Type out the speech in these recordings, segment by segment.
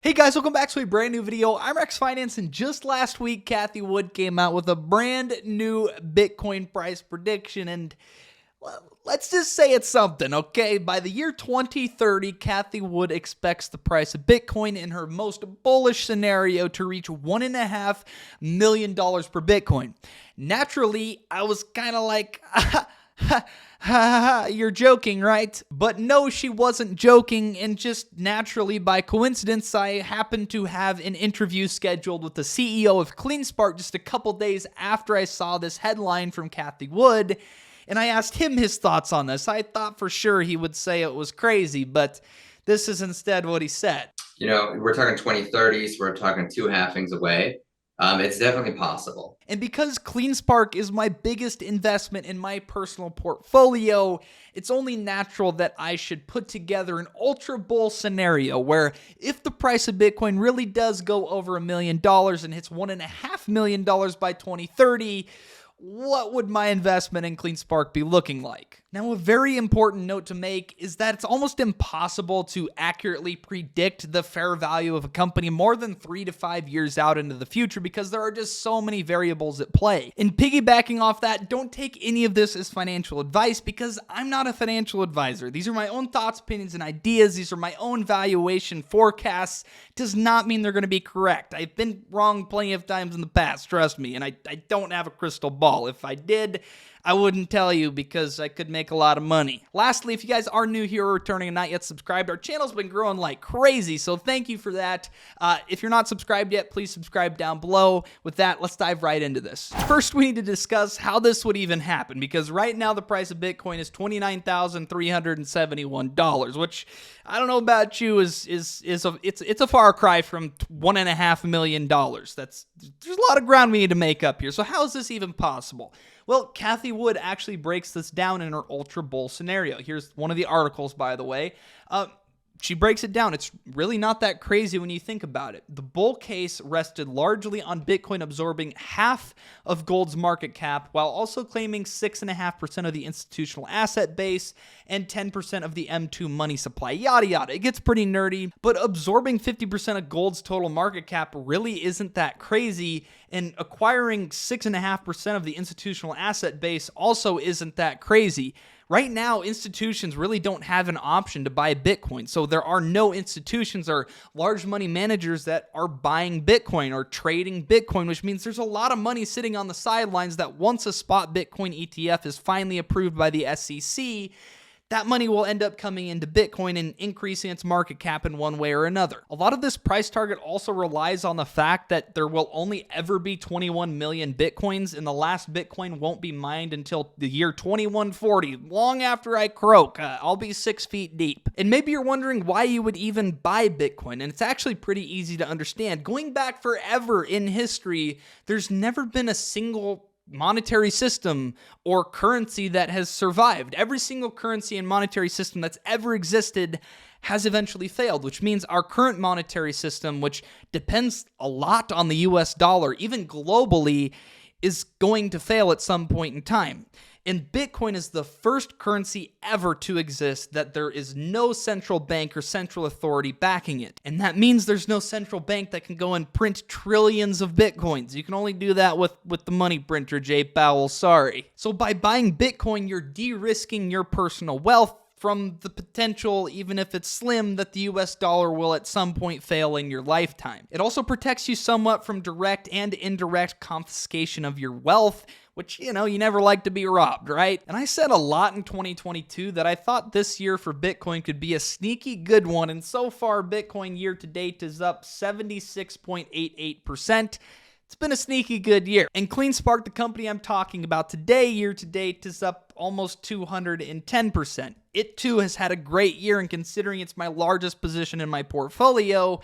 Hey guys, welcome back to a brand new video. I'm RexFinance, and just last week, Cathie Wood came out with a brand new Bitcoin price prediction, and well, let's just say it's something, okay? By the year 2030, Cathie Wood expects the price of Bitcoin in her most bullish scenario to reach $1.5 million per Bitcoin. Naturally, I was kind of like, you're joking, right? But no, she wasn't joking, and just naturally, by coincidence, I happened to have an interview scheduled with the CEO of CleanSpark just a couple days after I saw this headline from Cathie Wood, and I asked him his thoughts on this. I thought for sure he would say it was crazy, but this is instead what he said. You know, we're talking 2030s, we're talking two halvings away. It's definitely possible. And because CleanSpark is my biggest investment in my personal portfolio, it's only natural that I should put together an ultra bull scenario where if the price of Bitcoin really does go over $1 million and hits $1.5 million by 2030, what would my investment in CleanSpark be looking like? Now, a very important note to make is that it's almost impossible to accurately predict the fair value of a company more than 3 to 5 years out into the future because there are just so many variables at play. And piggybacking off that, don't take any of this as financial advice because I'm not a financial advisor. These are my own thoughts, opinions, and ideas. These are my own valuation forecasts. Does not mean they're going to be correct. I've been wrong plenty of times in the past, trust me, and I don't have a crystal ball. If I did, I wouldn't tell you because I could make a lot of money. Lastly, if you guys are new here or returning and not yet subscribed, our channel's been growing like crazy, so thank you for that. If you're not subscribed yet, please subscribe down below. With that, let's dive right into this. First, we need to discuss how this would even happen, because right now the price of Bitcoin is $29,371, which I don't know about you, it's a far cry from $1.5 million. There's a lot of ground we need to make up here. So how is this even possible? Well, Cathie Wood actually breaks this down in her ultra bull scenario. Here's one of the articles, by the way. She breaks it down. It's really not that crazy when you think about it. The bull case rested largely on Bitcoin absorbing half of gold's market cap while also claiming 6.5% of the institutional asset base and 10% of the M2 money supply. Yada yada. It gets pretty nerdy, but absorbing 50% of gold's total market cap really isn't that crazy, and acquiring 6.5% of the institutional asset base also isn't that crazy. Right now, institutions really don't have an option to buy Bitcoin, so there are no institutions or large money managers that are buying Bitcoin or trading Bitcoin, which means there's a lot of money sitting on the sidelines that once a spot Bitcoin ETF is finally approved by the SEC, that money will end up coming into Bitcoin and increasing its market cap in one way or another. A lot of this price target also relies on the fact that there will only ever be 21 million Bitcoins, and the last Bitcoin won't be mined until the year 2140, long after I croak. I'll be 6 feet deep. And maybe you're wondering why you would even buy Bitcoin, and it's actually pretty easy to understand. Going back forever in history, there's never been a single monetary system or currency that has survived. Every single currency and monetary system that's ever existed has eventually failed, which means our current monetary system, which depends a lot on the US dollar, even globally, is going to fail at some point in time. And Bitcoin is the first currency ever to exist that there is no central bank or central authority backing it. And that means there's no central bank that can go and print trillions of Bitcoins. You can only do that with the money printer, Jay Powell, sorry. So by buying Bitcoin, you're de-risking your personal wealth from the potential, even if it's slim, that the US dollar will at some point fail in your lifetime. It also protects you somewhat from direct and indirect confiscation of your wealth, which, you know, you never like to be robbed, right? And I said a lot in 2022 that I thought this year for Bitcoin could be a sneaky good one, and so far Bitcoin year to date is up 76.88%. It's been a sneaky good year. And CleanSpark, the company I'm talking about today, year to date is up almost 210%. It too has had a great year, and considering it's my largest position in my portfolio's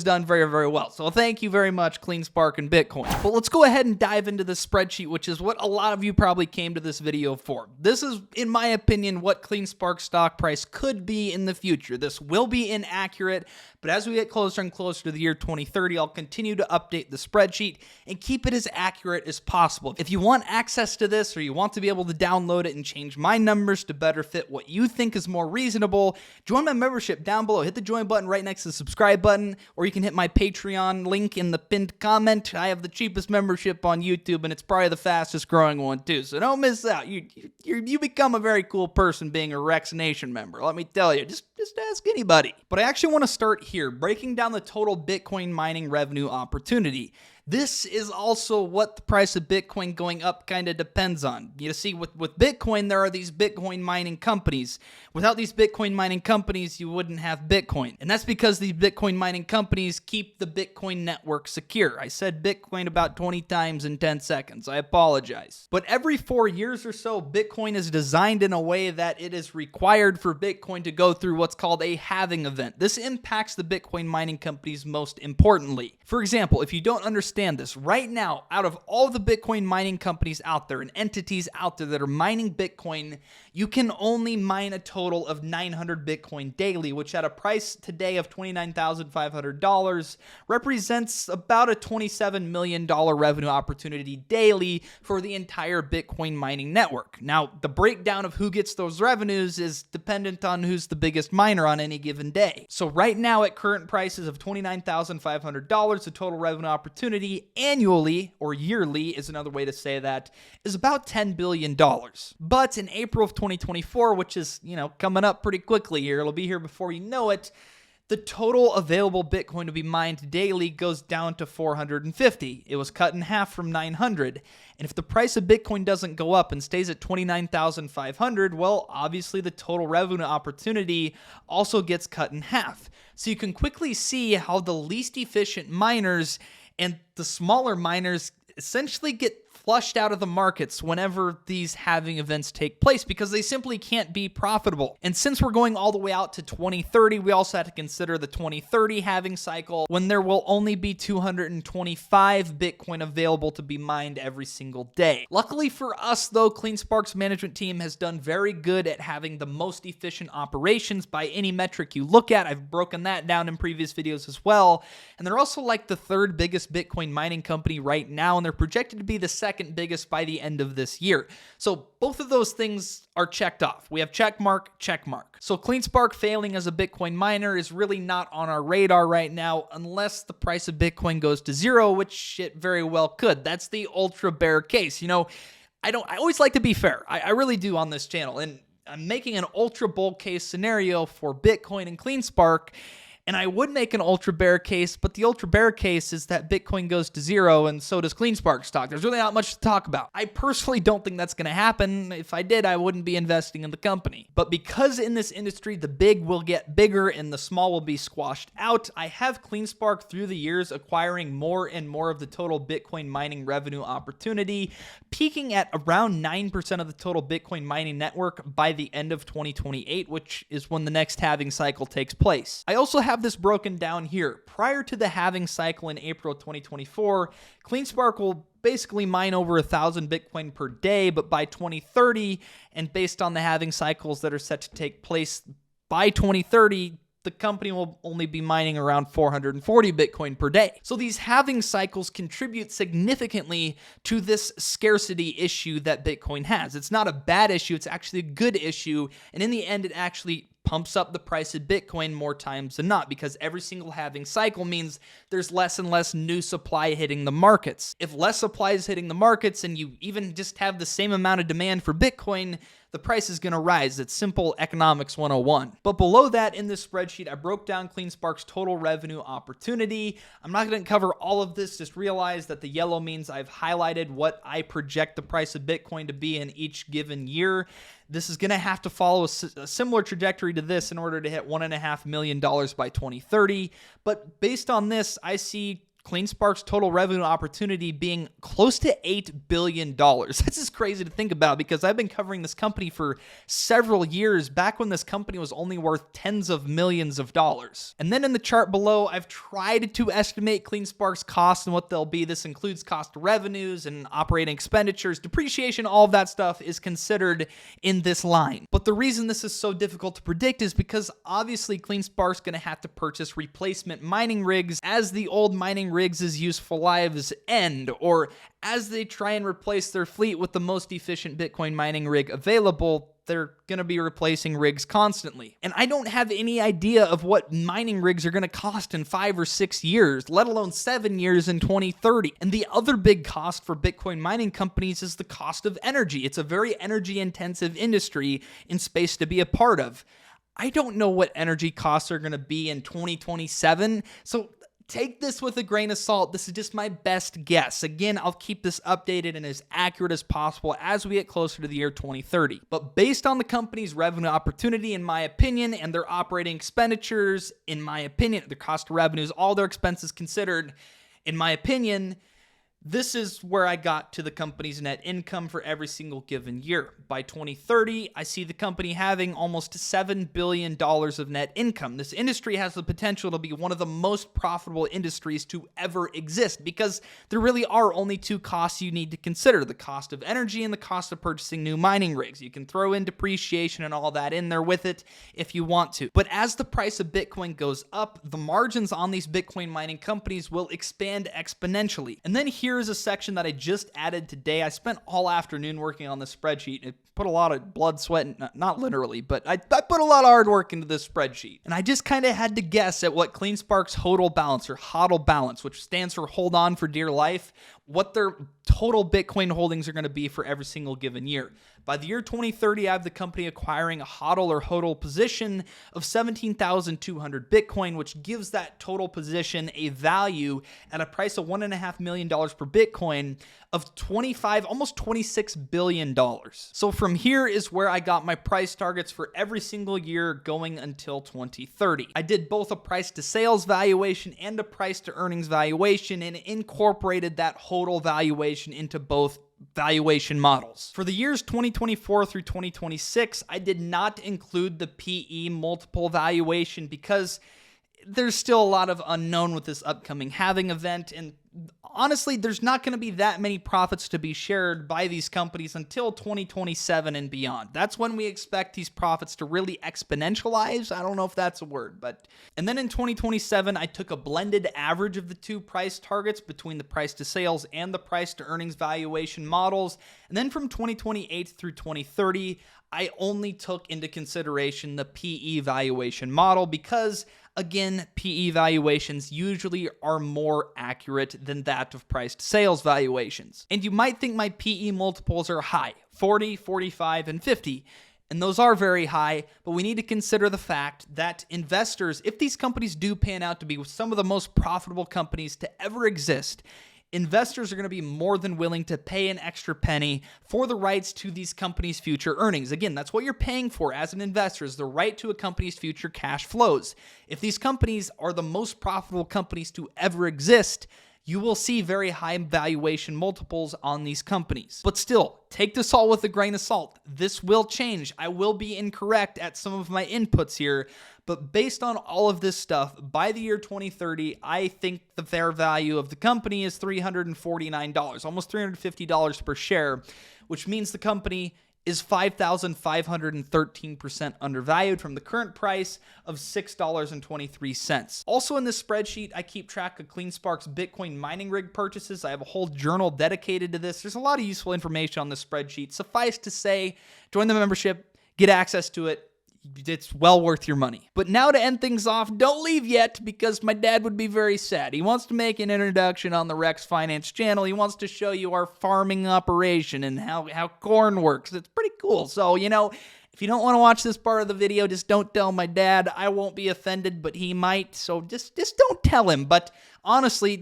done very, very well. So thank you very much, CleanSpark and Bitcoin. But let's go ahead and dive into this spreadsheet, which is what a lot of you probably came to this video for. This is, in my opinion, what CleanSpark stock price could be in the future. This will be inaccurate, But as we get closer and closer to the year 2030, I'll continue to update the spreadsheet and keep it as accurate as possible. If you want access to this, or you want to be able to download it and change my numbers to better fit what you think is more reasonable, join my membership down below. Hit the join button right next to the subscribe button, or you can hit my Patreon link in the pinned comment. I have the cheapest membership on YouTube, and it's probably the fastest growing one too, so don't miss out. You become a very cool person being a Rex Nation member, let me tell you. Just ask anybody. But I actually want to start here, breaking down the total Bitcoin mining revenue opportunity. This is also what the price of Bitcoin going up kind of depends on. You see, with Bitcoin, there are these Bitcoin mining companies. Without these Bitcoin mining companies, you wouldn't have Bitcoin. And that's because these Bitcoin mining companies keep the Bitcoin network secure. I said Bitcoin about 20 times in 10 seconds. I apologize. But every 4 years or so, Bitcoin is designed in a way that it is required for Bitcoin to go through what's called a halving event. This impacts the Bitcoin mining companies most importantly. For example, if you don't understand this, right now, out of all the Bitcoin mining companies out there and entities out there that are mining Bitcoin, you can only mine a total of 900 Bitcoin daily, which at a price today of $29,500 represents about a $27 million revenue opportunity daily for the entire Bitcoin mining network. Now, the breakdown of who gets those revenues is dependent on who's the biggest miner on any given day. So right now, at current prices of $29,500, the total revenue opportunity annually, or yearly is another way to say that, is about $10 billion. But in April of 2024, which is, coming up pretty quickly here, it'll be here before you know it, the total available Bitcoin to be mined daily goes down to 450. It was cut in half from 900. And if the price of Bitcoin doesn't go up and stays at 29,500, well, obviously the total revenue opportunity also gets cut in half. So you can quickly see how the least efficient miners and the smaller miners essentially get flushed out of the markets whenever these halving events take place because they simply can't be profitable. And since we're going all the way out to 2030, we also have to consider the 2030 halving cycle when there will only be 225 Bitcoin available to be mined every single day. Luckily for us, though, CleanSpark's management team has done very good at having the most efficient operations by any metric you look at. I've broken that down in previous videos as well. And they're also like the third biggest Bitcoin mining company right now, and they're projected to be the second biggest by the end of this year. So both of those things are checked off. We have check mark, check mark. So CleanSpark failing as a Bitcoin miner is really not on our radar right now unless the price of Bitcoin goes to zero, which it very well could. That's the ultra bear case. I always like to be fair. I really do on this channel. And I'm making an ultra bull case scenario for Bitcoin and CleanSpark. And I would make an ultra bear case, but the ultra bear case is that Bitcoin goes to zero and so does CleanSpark stock. There's really not much to talk about. I personally don't think that's going to happen. If I did, I wouldn't be investing in the company. But because in this industry, the big will get bigger and the small will be squashed out, I have CleanSpark through the years acquiring more and more of the total Bitcoin mining revenue opportunity, peaking at around 9% of the total Bitcoin mining network by the end of 2028, which is when the next halving cycle takes place. I also have this broken down here. Prior to the halving cycle in April 2024, CleanSpark will basically mine over 1,000 Bitcoin per day, but by 2030, and based on the halving cycles that are set to take place by 2030, the company will only be mining around 440 Bitcoin per day. So these halving cycles contribute significantly to this scarcity issue that Bitcoin has. It's not a bad issue, it's actually a good issue, and in the end, it actually pumps up the price of Bitcoin more times than not because every single halving cycle means there's less and less new supply hitting the markets. If less supply is hitting the markets and you even just have the same amount of demand for Bitcoin, the price is going to rise. It's simple economics 101. But below that in this spreadsheet, I broke down CleanSpark's total revenue opportunity. I'm not going to cover all of this. Just realize that the yellow means I've highlighted what I project the price of Bitcoin to be in each given year. This is going to have to follow a similar trajectory to this in order to hit $1.5 million by 2030. But based on this, I see CleanSpark's total revenue opportunity being close to $8 billion. That's just crazy to think about because I've been covering this company for several years, back when this company was only worth tens of millions of dollars. And then in the chart below, I've tried to estimate CleanSpark's costs and what they'll be. This includes cost of revenues and operating expenditures, depreciation, all of that stuff is considered in this line. But the reason this is so difficult to predict is because obviously CleanSpark's going to have to purchase replacement mining rigs as the old mining rigs' useful lives end, or as they try and replace their fleet with the most efficient Bitcoin mining rig available. They're going to be replacing rigs constantly. And I don't have any idea of what mining rigs are going to cost in 5 or 6 years, let alone 7 years in 2030. And the other big cost for Bitcoin mining companies is the cost of energy. It's a very energy intensive industry in space to be a part of. I don't know what energy costs are going to be in 2027. So take this with a grain of salt. This is just my best guess. Again, I'll keep this updated and as accurate as possible as we get closer to the year 2030. But based on the company's revenue opportunity, in my opinion, and their operating expenditures, in my opinion, their cost of revenues, all their expenses considered, in my opinion, this is where I got to the company's net income for every single given year. By 2030, I see the company having almost $7 billion of net income. This industry has the potential to be one of the most profitable industries to ever exist because there really are only two costs you need to consider: the cost of energy and the cost of purchasing new mining rigs. You can throw in depreciation and all that in there with it if you want to. But as the price of Bitcoin goes up, the margins on these Bitcoin mining companies will expand exponentially. And then here is a section that I just added today. I spent all afternoon working on this spreadsheet. It put a lot of blood, sweat, and not literally, but I put a lot of hard work into this spreadsheet. And I just kind of had to guess at what CleanSpark's HODL balance, or HODL balance, which stands for hold on for dear life, what their total Bitcoin holdings are going to be for every single given year. By the year 2030, I have the company acquiring a HODL or HODL position of 17,200 Bitcoin, which gives that total position a value at a price of $1.5 million per Bitcoin of almost $26 billion. So from here is where I got my price targets for every single year going until 2030. I did both a price to sales valuation and a price to earnings valuation and incorporated that HODL valuation into both valuation models. For the years 2024 through 2026, I did not include the PE multiple valuation because there's still a lot of unknown with this upcoming halving event, and honestly, there's not going to be that many profits to be shared by these companies until 2027 and beyond. That's when we expect these profits to really exponentialize. I don't know if that's a word, but... And then in 2027, I took a blended average of the two price targets between the price to sales and the price to earnings valuation models. And then from 2028 through 2030, I only took into consideration the PE valuation model because, again, PE valuations usually are more accurate than that of price to sales valuations. And you might think my PE multiples are high, 40, 45, and 50. And those are very high, but we need to consider the fact that investors, if these companies do pan out to be some of the most profitable companies to ever exist, investors are going to be more than willing to pay an extra penny for the rights to these companies' future earnings. Again, that's what you're paying for as an investor, is the right to a company's future cash flows. If these companies are the most profitable companies to ever exist, you will see very high valuation multiples on these companies. But still, take this all with a grain of salt. This will change. I will be incorrect at some of my inputs here, but based on all of this stuff, by the year 2030, I think the fair value of the company is $349, almost $350 per share, which means the company is 5,513% undervalued from the current price of $6.23. Also in this spreadsheet, I keep track of CleanSpark's Bitcoin mining rig purchases. I have a whole journal dedicated to this. There's a lot of useful information on this spreadsheet. Suffice to say, join the membership, get access to it. It's well worth your money. But now to end things off, don't leave yet because my dad would be very sad. He wants to make an introduction on the RexFinance channel. He wants to show you our farming operation and how corn works. It's pretty cool. So, If you don't want to watch this part of the video, just don't tell my dad. I won't be offended, but he might, so just don't tell him. But honestly,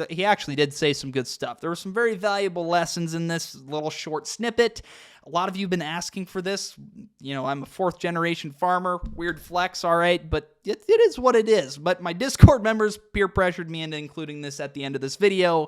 he actually did say some good stuff. There were some very valuable lessons in this little short snippet. A lot of you have been asking for this. You know, I'm a 4th-generation farmer. Weird flex, all right, but it is what it is. But my Discord members peer pressured me into including this at the end of this video,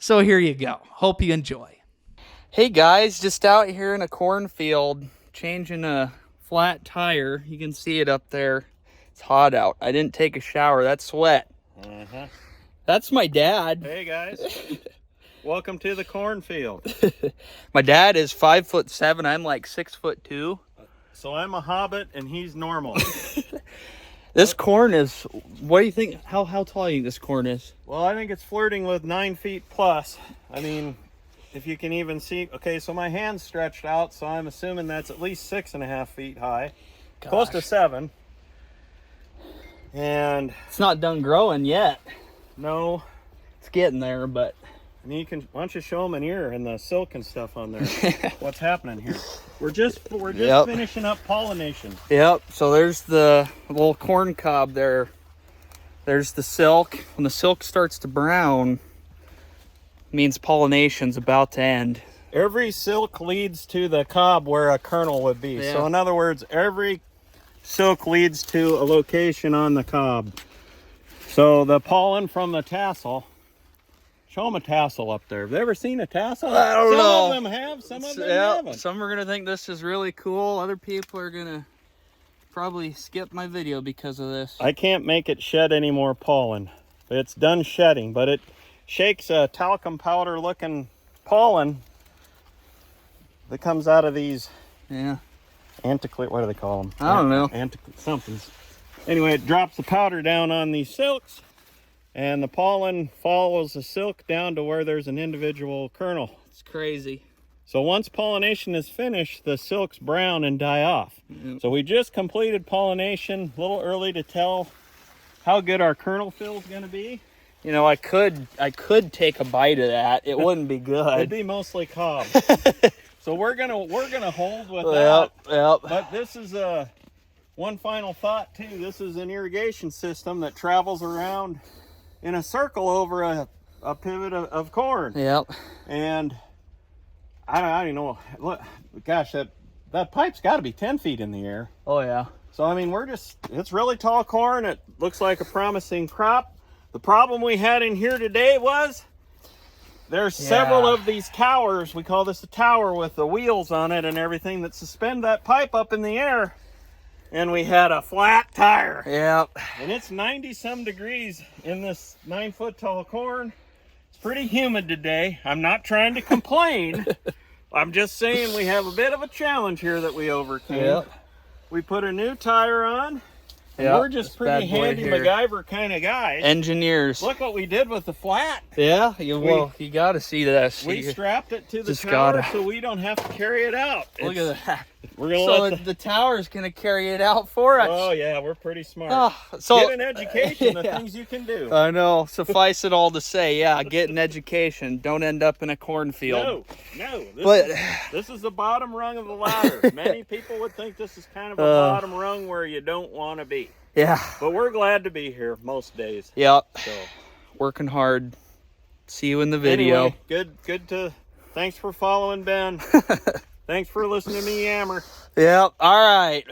so here you go. Hope you enjoy. Hey guys, just out here in a cornfield, changing a flat tire. You can see it up there. It's hot out. I didn't take a shower. That's sweat. That's my dad. Hey guys. Welcome to the cornfield. My dad is 5'7". I'm like 6'2". So I'm a hobbit and he's normal. This corn is, what do you think? How tall do you think this corn is? Well, I think it's flirting with 9 feet plus. I mean, if you can even see, okay, so my hand's stretched out, so I'm assuming that's at least 6.5 feet high. Gosh. Close to 7. And it's not done growing yet. No. It's getting there, but. And you can, why don't you show them an ear and the silk and stuff on there? What's happening here? We're just finishing up pollination. Yep, so there's the little corn cob there. There's the silk. When the silk starts to brown, means pollination's about to end. Every silk leads to the cob where a kernel would be. Yeah. So in other words, every silk leads to a location on the cob. So the pollen from the tassel, show them a tassel up there. Have they ever seen a tassel? I don't know. Some of them have, some of them haven't. Some are going to think this is really cool. Other people are going to probably skip my video because of this. I can't make it shed any more pollen. It's done shedding, but it shakes a talcum powder looking pollen that comes out of these what do they call them? I don't know. Somethings. Anyway, it drops the powder down on these silks and the pollen follows the silk down to where there's an individual kernel. It's crazy. So once pollination is finished, the silks brown and die off. So we just completed pollination. A little early to tell how good our kernel fill is going to be. You know, I could take a bite of that. It wouldn't be good. It'd be mostly cob. So we're gonna hold with that. Yep. But this is one final thought too. This is an irrigation system that travels around in a circle over a pivot of corn. Yep. And I don't even know. Look, gosh, that pipe's got to be 10 feet in the air. Oh yeah. So I mean, it's really tall corn. It looks like a promising crop. The problem we had in here today was there's several of these towers. We call this a tower with the wheels on it and everything that suspend that pipe up in the air. And we had a flat tire. Yep. And it's 90 some degrees in this 9 foot tall corn. It's pretty humid today. I'm not trying to complain. I'm just saying we have a bit of a challenge here that we overcame. Yep. We put a new tire on. Yep. We're just pretty handy MacGyver kind of guys. Engineers. Look what we did with the flat. Yeah, you got to see this. We strapped it to the tower so we don't have to carry it out. Look at that. We're gonna the tower's going to carry it out for us. Oh, yeah, we're pretty smart. Get an education, the things you can do. I know. Suffice it all to say, get an education. Don't end up in a cornfield. No. This is the bottom rung of the ladder. Many people would think this is kind of a bottom rung where you don't want to be. Yeah. But we're glad to be here most days. Yep. So, working hard. See you in the video. Anyway, thanks for following Ben. Thanks for listening to me yammer. Yep. All right.